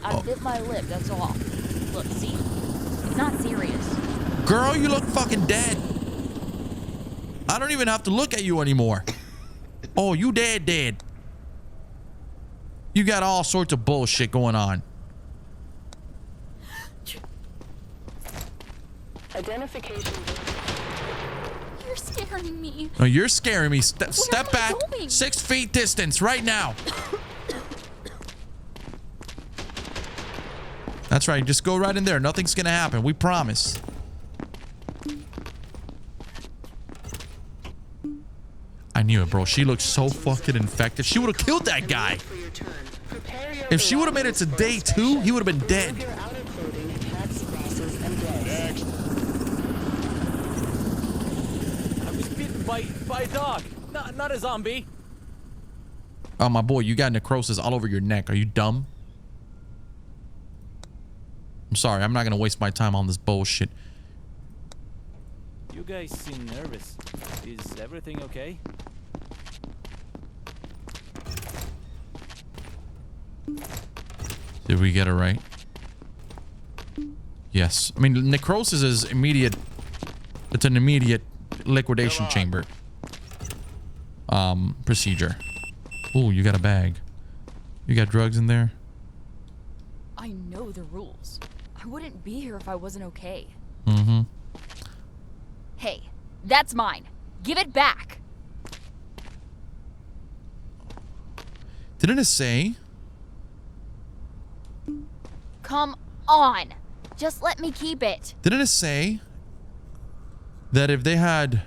I bit my lip, that's all. Look, see? It's not serious. Girl, you look fucking dead. I don't even have to look at you anymore. Oh, you dead. You got all sorts of bullshit going on. Identification. You're scaring me. No, you're scaring me. Step am I back. going? 6 feet distance right now. That's right. Just go right in there. Nothing's gonna happen. We promise. I knew it, bro. She looked so fucking infected. She would have killed that guy. If she would have made it to day 2, he would have been dead. I was bitten by a dog, not a zombie. Oh, my boy, you got necrosis all over your neck. Are you dumb? I'm sorry. I'm not going to waste my time on this bullshit. You guys seem nervous. Is everything okay? Did we get it right? Yes. I mean, necrosis is immediate. It's an immediate liquidation chamber procedure. Ooh, you got a bag. You got drugs in there? I know the rules. I wouldn't be here if I wasn't okay. Mm-hmm. Hey, that's mine. Give it back. Didn't it say? Come on. Just let me keep it. Didn't it say that if they had...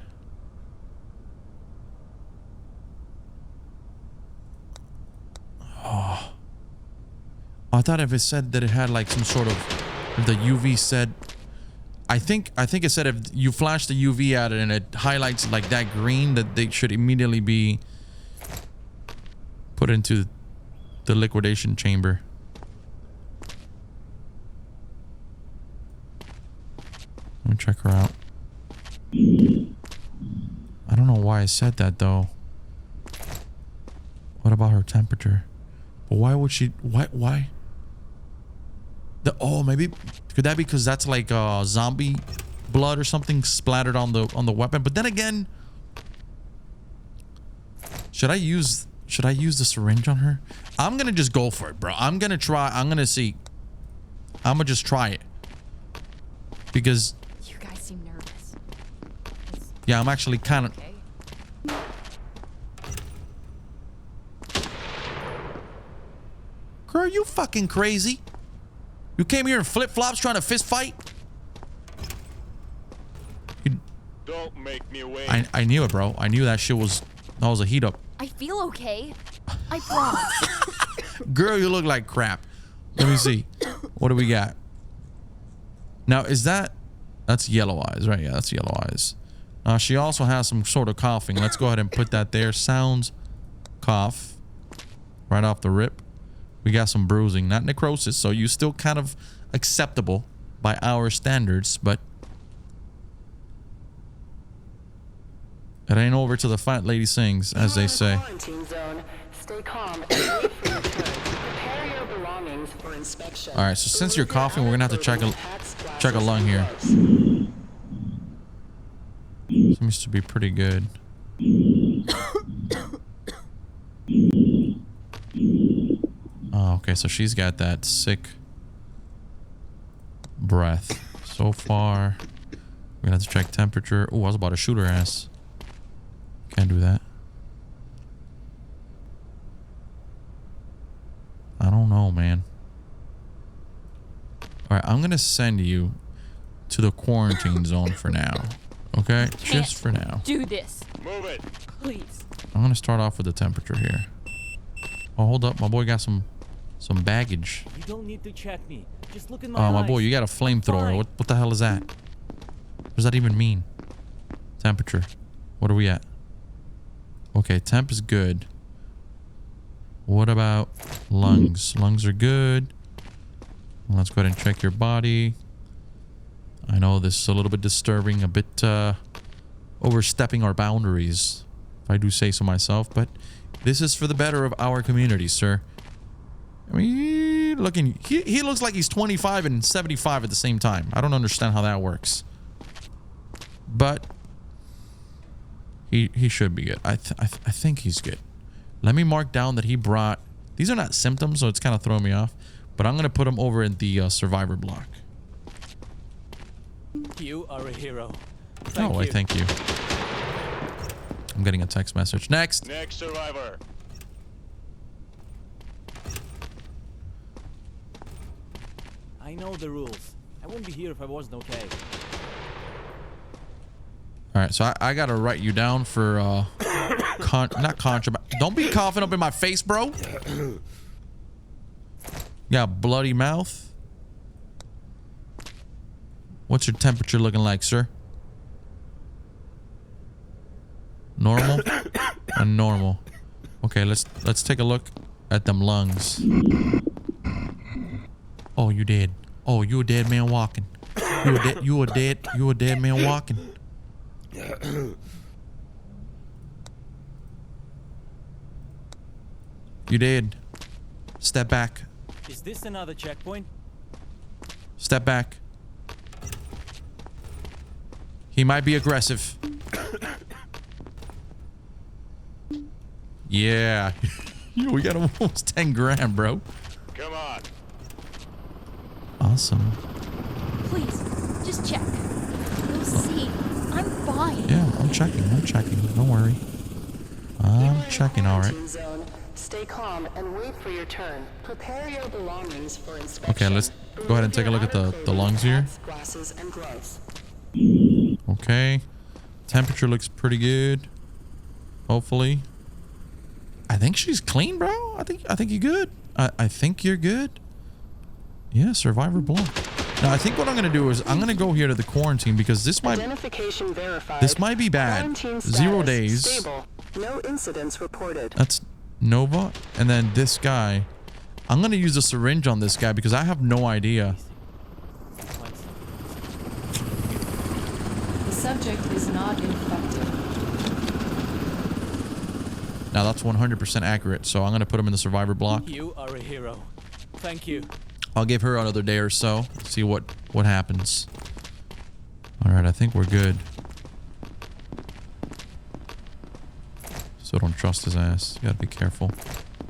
Oh. I thought if it said that it had like some sort of... If the UV said... I think it said if you flash the UV at it and it highlights like that green, that they should immediately be put into the liquidation chamber. Let me check her out. I don't know why I said that though. What about her temperature? But why would she... Why? Oh, maybe... Could that be because that's like zombie blood or something splattered on the weapon? But then again... Should I use the syringe on her? I'm gonna just go for it, bro. I'm gonna try. I'm gonna see. I'm gonna just try it. Because... You guys seem nervous. Yeah, I'm actually kind of... Okay. Girl, you fucking crazy. You came here in flip-flops trying to fist fight? Don't make me wait. I knew it, bro. I knew that shit was... That was a heat up. I feel okay. I promise. Girl, you look like crap. Let me see. What do we got? Now, is that... That's yellow eyes, right? Yeah, that's yellow eyes. She also has some sort of coughing. Let's go ahead and put that there. Sounds, cough. Right off the rip. We got some bruising, not necrosis, so you still kind of acceptable by our standards, but it ain't over till the fat lady sings, as they say. Quarantine zone. Stay calm and wait for your turn. Prepare your belongings for inspection. All right, so since you're coughing, we're gonna have to check a lung here. Seems to be pretty good. Oh, okay, so she's got that sick breath. So far, we're gonna have to check temperature. Oh, I was about to shoot her ass. Can't do that. I don't know, man. All right, I'm gonna send you to the quarantine zone for now. Okay, just for now. Do this. Move it. Please. I'm gonna start off with the temperature here. Oh, hold up, my boy got some baggage. You don't need to check me. Just look in my Oh, eyes. my boy, you got a flamethrower. Fine. What the hell is that? What does that even mean? Temperature. What are we at? Okay, temp is good. What about lungs? Lungs are good. Let's go ahead and check your body. I know this is a little bit disturbing, a bit overstepping our boundaries, if I do say so myself, but this is for the better of our community, sir. I mean, he looks like he's 25 and 75 at the same time. I don't understand how that works. But he should be good. I think he's good. Let me mark down that he brought... These are not symptoms, so it's kind of throwing me off. But I'm going to put him over in the survivor block. You are a hero. I thank you. I'm getting a text message. Next. Next survivor. I know the rules. I wouldn't be here if I wasn't okay. All right, so I got to write you down for not contraband. Don't be coughing up in my face, bro. You got a bloody mouth. What's your temperature looking like, sir? Normal? And normal. Okay, let's take a look at them lungs. Oh, you dead. Oh, you a dead man walking. You a dead man walking. You dead. Step back. Is this another checkpoint? Step back. He might be aggressive. Yeah. We got almost 10 grand, bro. Come on. Awesome. Please, just check. You'll see. I'm fine. Yeah, I'm checking. Don't worry. I'm checking, all right. Zone. Stay calm and wait for your turn. Prepare your belongings for inspection. Okay, let's go ahead and take a look at the lungs here. Glasses and gloves. Okay. Temperature looks pretty good. Hopefully. I think she's clean, bro. I think you're good. I think you're good. Yeah, survivor block. Now, I think what I'm going to do is I'm going to go here to the quarantine because this might... Identification verified. This might be bad. 0 days. Stable. No incidents reported. That's Nova. And then this guy. I'm going to use a syringe on this guy because I have no idea. The subject is not infected. Now, that's 100% accurate. So I'm going to put him in the survivor block. You are a hero. Thank you. I'll give her another day or so. See what happens. All right, I think we're good. So don't trust his ass. You gotta be careful.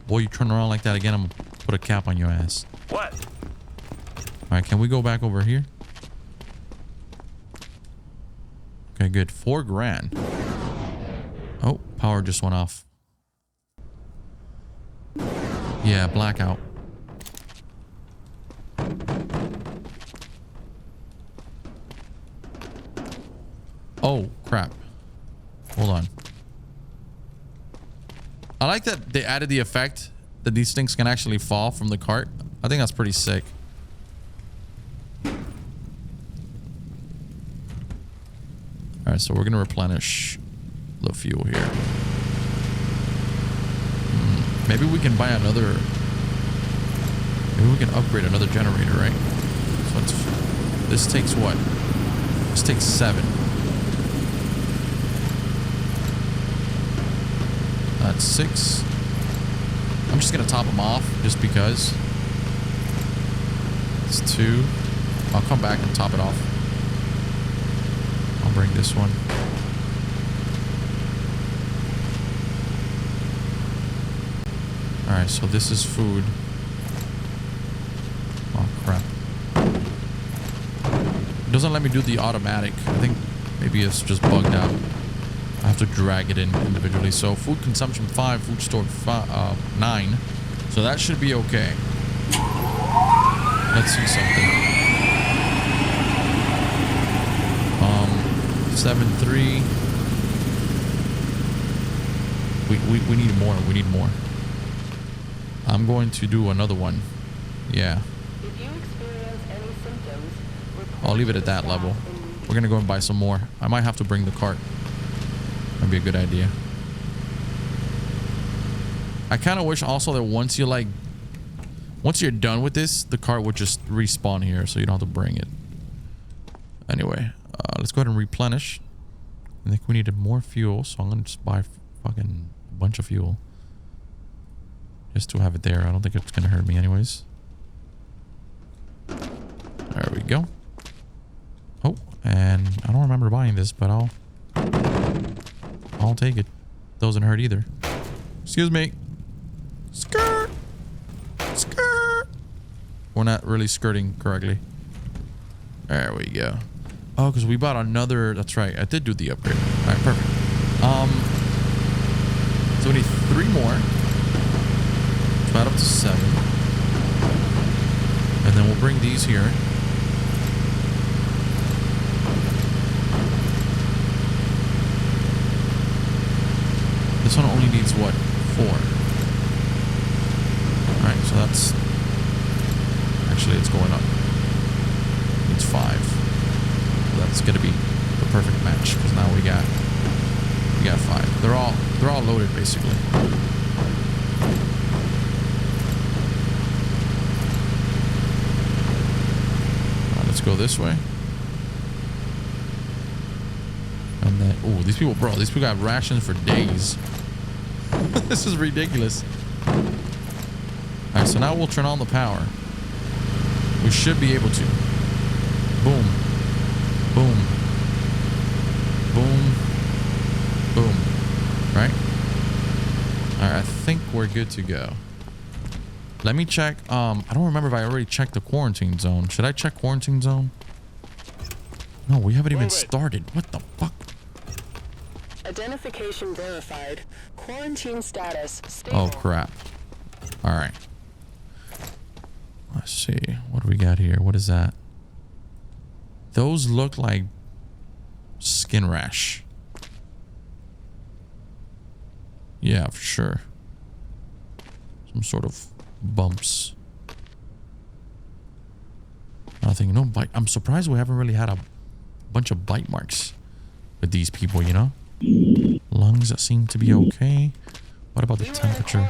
Boy, you turn around like that again, I'm gonna put a cap on your ass. What? All right, can we go back over here? Okay, good. 4 grand. Oh, power just went off. Yeah, blackout. Oh, crap. Hold on. I like that they added the effect that these things can actually fall from the cart. I think that's pretty sick. Alright, so we're going to replenish the fuel here. Maybe we can buy another... Maybe we can upgrade another generator, right? So this takes what? This takes 7. That's 6. I'm just gonna top them off just because. It's 2. I'll come back and top it off. I'll bring this one. Alright, so this is food. Oh crap. It doesn't let me do the automatic. I think maybe it's just bugged out. I have to drag it in individually. So food consumption 5, food stored 9. So that should be okay. Let's see something. 7.3. We need more. We need more. I'm going to do another one. Yeah. If you experience any symptoms, I'll leave it at that level. We're gonna go and buy some more. I might have to bring the cart. That'd be a good idea. I kind of wish also that once you like Once you're done with this, the cart would just respawn here, so you don't have to bring it. Anyway, let's go ahead and replenish. I think we needed more fuel, so I'm gonna just buy fucking a bunch of fuel. Just to have it there. I don't think it's gonna hurt me anyways. There we go. Oh, and I don't remember buying this, but I'll take it. Doesn't hurt either. Excuse me. Skirt. Skirt. We're not really skirting correctly. There we go. Oh, because we bought another. That's right. I did do the upgrade. All right, perfect. So we need 3 more. It's about up to 7. And then we'll bring these here. This one only needs what? 4. Alright, so that's... Actually, it's going up. It needs 5. So that's gonna be the perfect match, because now we got 5. They're all loaded basically. Let's go this way. And then, oh, these people got rations for days. This is ridiculous. Alright, so now we'll turn on the power. We should be able to. Boom. Boom. Boom. Boom. Right? Alright, I think we're good to go. Let me check. I don't remember if I already checked the quarantine zone. Should I check quarantine zone? No, we haven't even started. What the fuck? Identification verified. Quarantine status stable. Oh, crap. All right. Let's see. What do we got here? What is that? Those look like skin rash. Yeah, for sure. Some sort of bumps. Nothing. No bite. I'm surprised we haven't really had a bunch of bite marks with these people, you know? Lungs seem to be okay. What about the temperature?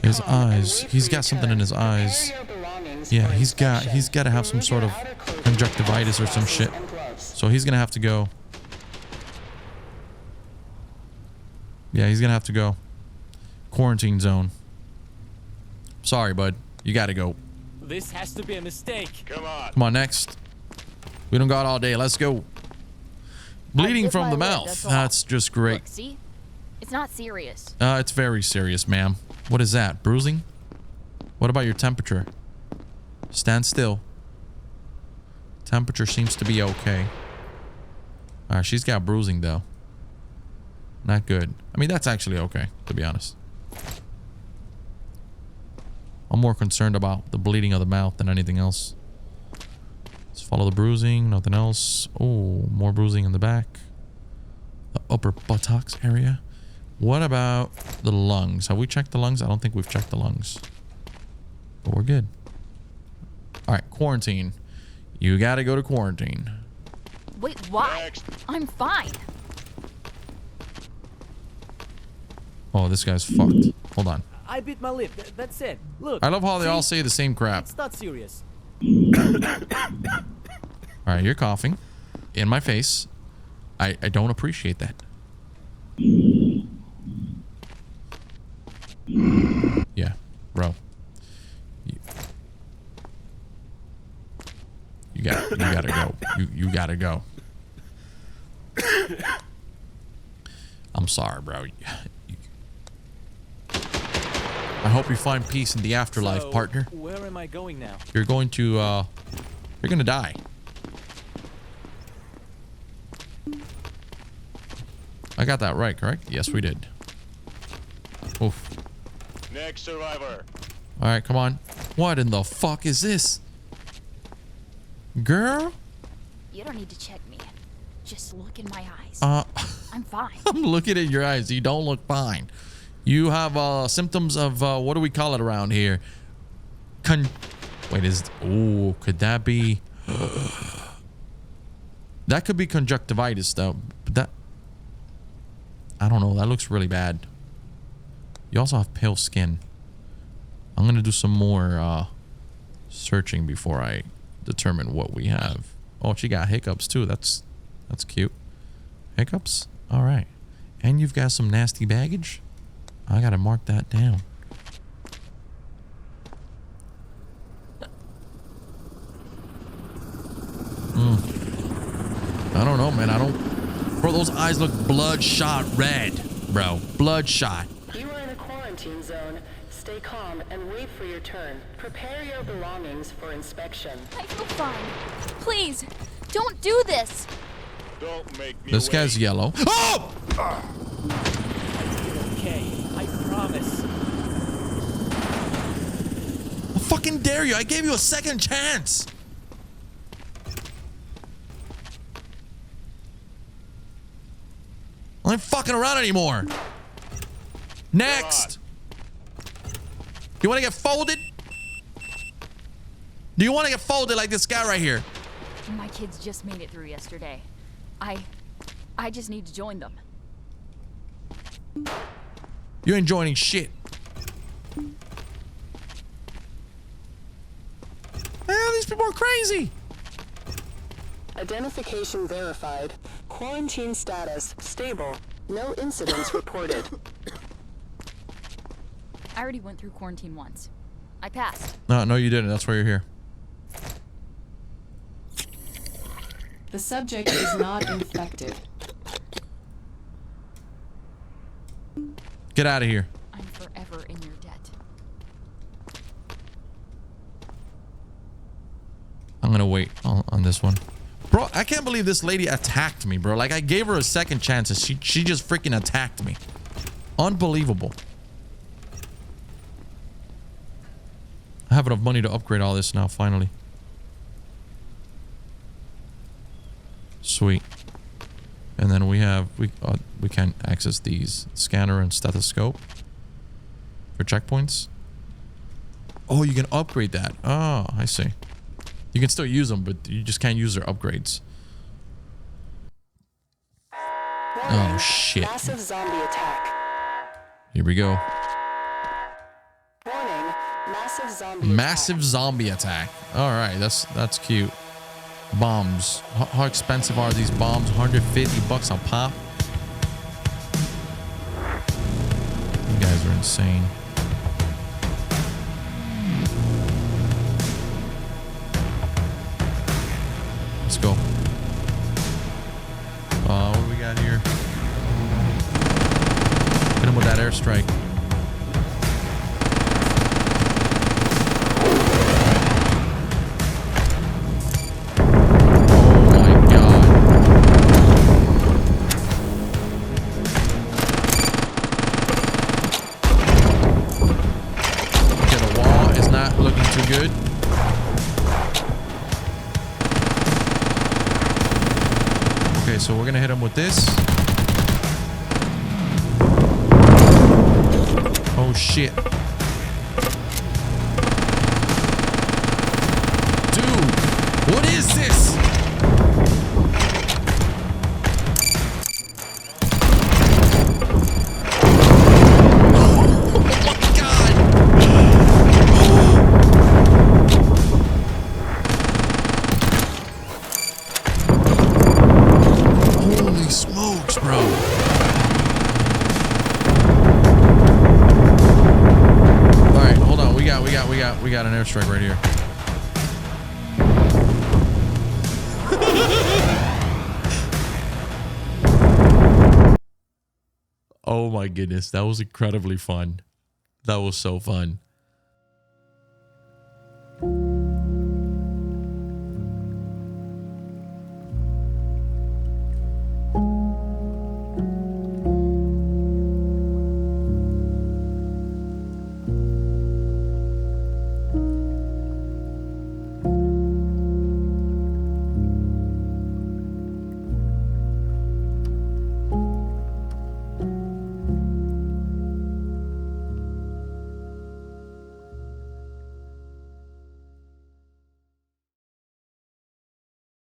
His eyes. He's got something in his eyes. Yeah, he's got to have some sort of conjunctivitis or some shit. So he's gonna have to go. Yeah, he's gonna have to go. Quarantine zone. Sorry, bud. You gotta go. This has to be a mistake. Come on, next. We don't got all day. Let's go. Bleeding from the mouth. That's just great. Look, see? It's not serious. It's very serious, ma'am. What is that? Bruising? What about your temperature? Stand still. Temperature seems to be okay. Alright, she's got bruising though. Not good. I mean, that's actually okay, to be honest. I'm more concerned about the bleeding of the mouth than anything else. Let's follow the bruising. Nothing else. Oh, more bruising in the back. The upper buttocks area. What about the lungs? Have we checked the lungs? I don't think we've checked the lungs. But we're good. Alright, quarantine. You gotta go to quarantine. Wait, why? Next. I'm fine. Oh, this guy's fucked. Hold on. I bit my lip. That's it. Look. I love how they see? all say the same crap. It's not serious. Alright, you're coughing. In my face. I don't appreciate that. Yeah, bro. You gotta go. You gotta go. I'm sorry, bro. I hope you find peace in the afterlife, So, partner. Where am I going now? You're going to, you're gonna die. I got that right, correct? Yes, we did. Oof. Next survivor. All right, come on. What in the fuck is this? Girl? You don't need to check me. Just look in my eyes. I'm fine. I'm looking at your eyes. You don't look fine. You have symptoms of what do we call it around here? Wait, could that be? That could be conjunctivitis though. But that, I don't know. That looks really bad. You also have pale skin. I'm going to do some more searching before I determine what we have. Oh, she got hiccups too. That's cute. Hiccups? All right. And you've got some nasty baggage? I got to mark that down. I don't know, man. I don't... Bro, those eyes look bloodshot red, bro. Bloodshot. You are in a quarantine zone. Stay calm and wait for your turn. Prepare your belongings for inspection. I feel fine. Please, don't do this. Don't make me This guy's yellow. Oh! Okay, I promise. How fucking dare you? I gave you a second chance. I ain't fucking around anymore. Next. You want to get folded? Do you want to get folded like this guy right here? My kids just made it through yesterday. I just need to join them. You ain't joining shit. Man, these people are crazy. Identification verified. Quarantine status stable. No incidents reported. I already went through quarantine once. I passed. No, you didn't. That's why you're here. The subject is not infected. Get out of here. I'm forever in your debt. I'm gonna wait on this one. Bro, I can't believe this lady attacked me, bro. Like, I gave her a second chance and she just freaking attacked me. Unbelievable. I have enough money to upgrade all this now, finally. Sweet. And then we can access these scanner and stethoscope for checkpoints. Oh, you can upgrade that. Oh, I see. You can still use them, but you just can't use their upgrades. Oh shit. Massive zombie attack. Here we go. Warning. Massive zombie attack. All right, that's cute. Bombs. How expensive are these bombs? 150 bucks a pop. You guys are insane. Let's go. What do we got here? Hit him with that airstrike. Good. Okay, so we're gonna hit him with this. Oh shit. Dude, what is this? We got an airstrike right here. Oh my goodness, that was incredibly fun. That was so fun.